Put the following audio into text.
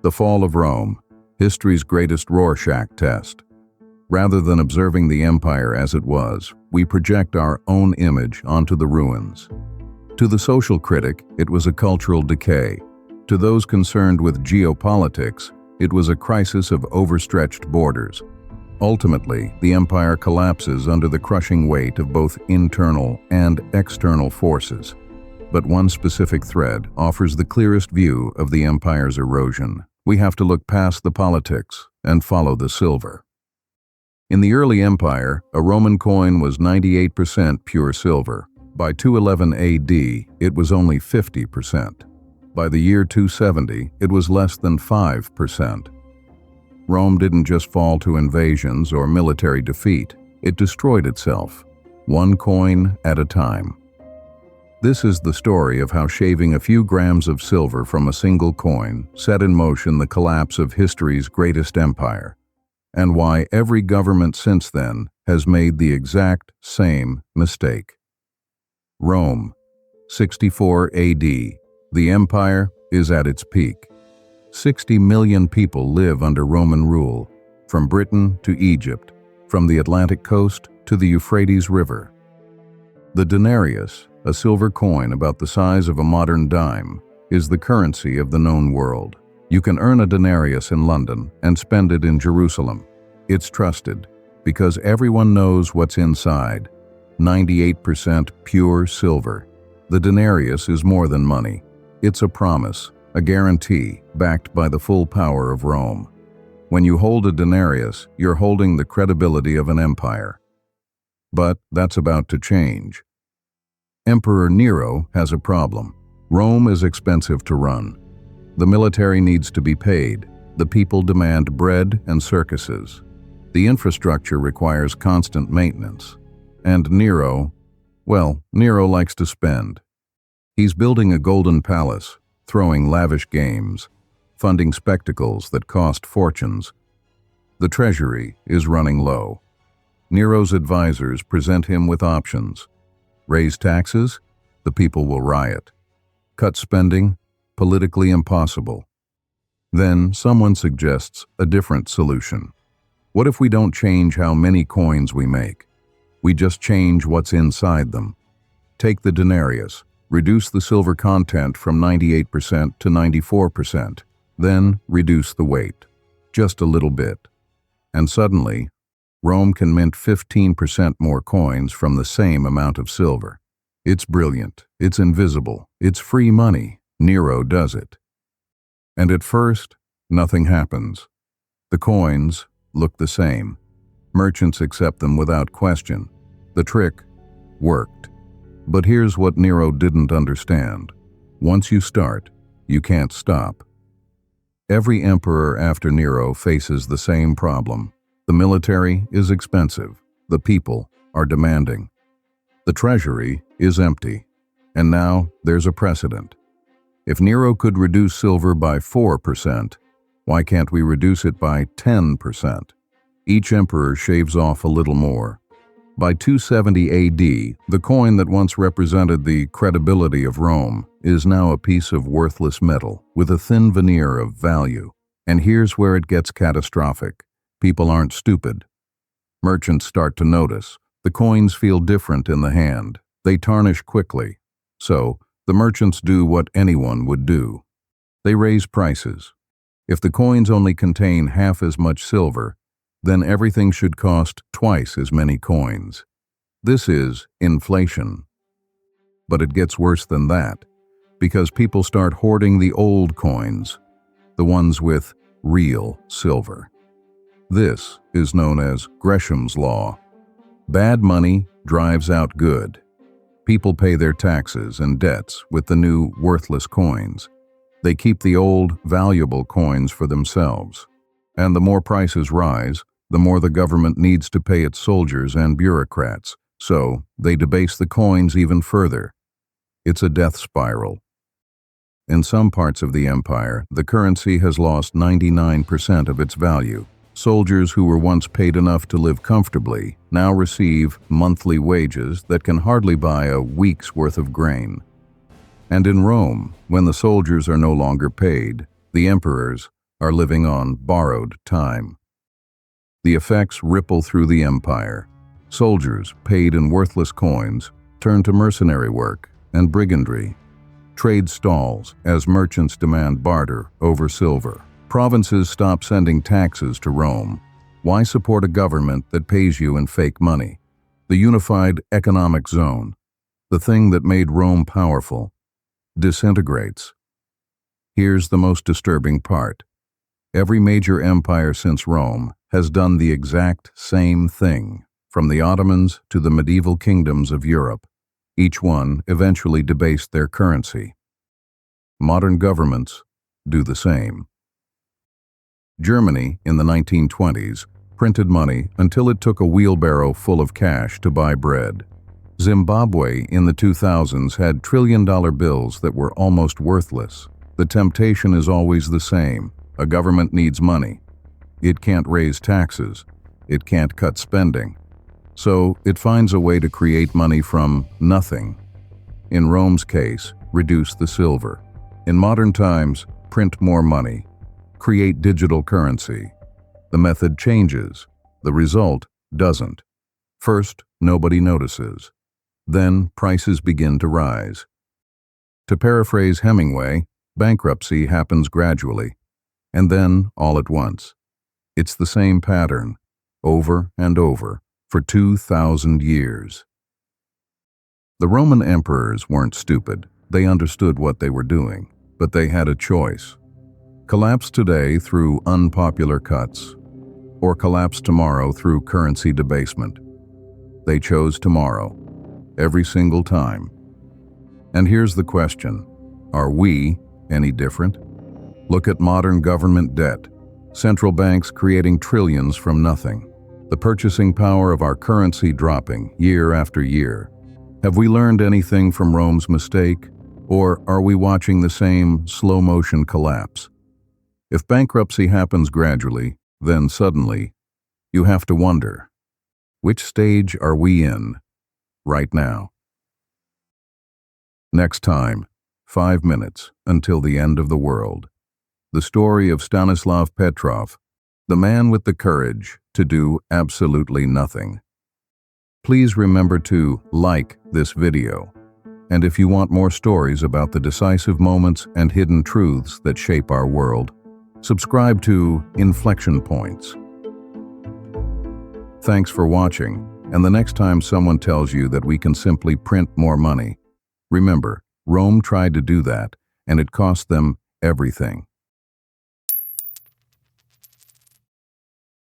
The fall of Rome, history's greatest Rorschach test. Rather than observing the empire as it was, we project our own image onto the ruins. To the social critic, it was a cultural decay. To those concerned with geopolitics, it was a crisis of overstretched borders. Ultimately, the empire collapses under the crushing weight of both internal and external forces. But one specific thread offers the clearest view of the empire's erosion. We have to look past the politics and follow the silver. In the early empire, a Roman coin was 98% pure silver. By 211 AD, it was only 50%. By the year 270, it was less than 5%. Rome didn't just fall to invasions or military defeat, it destroyed itself, one coin at a time. This is the story of how shaving a few grams of silver from a single coin set in motion the collapse of history's greatest empire, and why every government since then has made the exact same mistake. Rome, 64 AD. The empire is at its peak. 60 million people live under Roman rule, from Britain to Egypt, from the Atlantic coast to the Euphrates River. The denarius, a silver coin about the size of a modern dime, is the currency of the known world. You can earn a denarius in London and spend it in Jerusalem. It's trusted because everyone knows what's inside. 98% pure silver. The denarius is more than money. It's a promise, a guarantee backed by the full power of Rome. When you hold a denarius, you're holding the credibility of an empire. But that's about to change. Emperor Nero has a problem. Rome is expensive to run. The military needs to be paid. The people demand bread and circuses. The infrastructure requires constant maintenance. And Nero likes to spend. He's building a golden palace, throwing lavish games, funding spectacles that cost fortunes. The treasury is running low. Nero's advisors present him with options. Raise taxes? The people will riot. Cut spending? Politically impossible. Then someone suggests a different solution. What if we don't change how many coins we make? We just change what's inside them. Take the denarius, reduce the silver content from 98% to 94%, then reduce the weight, just a little bit. And suddenly, Rome can mint 15% more coins from the same amount of silver. It's brilliant, it's invisible, it's free money. Nero does it. And at first, nothing happens. The coins look the same. Merchants accept them without question. The trick worked. But here's what Nero didn't understand. Once you start, you can't stop. Every emperor after Nero faces the same problem. The military is expensive. The people are demanding. The treasury is empty. And now there's a precedent. If Nero could reduce silver by 4%, why can't we reduce it by 10%? Each emperor shaves off a little more. By 270 AD, the coin that once represented the credibility of Rome is now a piece of worthless metal with a thin veneer of value. And here's where it gets catastrophic. People aren't stupid. Merchants start to notice. The coins feel different in the hand. They tarnish quickly. So, the merchants do what anyone would do. They raise prices. If the coins only contain half as much silver, then everything should cost twice as many coins. This is inflation. But it gets worse than that, because people start hoarding the old coins, the ones with real silver. This is known as Gresham's Law. Bad money drives out good. People pay their taxes and debts with the new worthless coins. They keep the old, valuable coins for themselves. And the more prices rise, the more the government needs to pay its soldiers and bureaucrats, so they debase the coins even further. It's a death spiral. In some parts of the empire, the currency has lost 99% of its value. Soldiers who were once paid enough to live comfortably now receive monthly wages that can hardly buy a week's worth of grain. And in Rome, when the soldiers are no longer paid, the emperors, are living on borrowed time. The effects ripple through the empire. Soldiers, paid in worthless coins, turn to mercenary work and brigandry. Trade stalls as merchants demand barter over silver. Provinces stop sending taxes to Rome. Why support a government that pays you in fake money? The unified economic zone, the thing that made Rome powerful, disintegrates. Here's the most disturbing part. Every major empire since Rome has done the exact same thing, from the Ottomans to the medieval kingdoms of Europe. Each one eventually debased their currency. Modern governments do the same. Germany, in the 1920s, printed money until it took a wheelbarrow full of cash to buy bread. Zimbabwe, in the 2000s, had trillion-dollar bills that were almost worthless. The temptation is always the same. A government needs money. It can't raise taxes. It can't cut spending. So it finds a way to create money from nothing. In Rome's case, reduce the silver. In modern times, print more money. Create digital currency. The method changes. The result doesn't. First, nobody notices. Then, prices begin to rise. To paraphrase Hemingway, bankruptcy happens gradually, and then all at once. It's the same pattern, over and over, for 2,000 years. The Roman emperors weren't stupid. They understood what they were doing, but they had a choice. Collapse today through unpopular cuts, or collapse tomorrow through currency debasement. They chose tomorrow, every single time. And here's the question: are we any different? Look at modern government debt. Central banks creating trillions from nothing. The purchasing power of our currency dropping year after year. Have we learned anything from Rome's mistake? Or are we watching the same slow-motion collapse? If bankruptcy happens gradually, then suddenly, you have to wonder, which stage are we in right now? Next time, 5 minutes until the end of the world. The story of Stanislav Petrov, the man with the courage to do absolutely nothing. Please remember to like this video. And if you want more stories about the decisive moments and hidden truths that shape our world, subscribe to Inflection Points. Thanks for watching, and the next time someone tells you that we can simply print more money, remember, Rome tried to do that, and it cost them everything.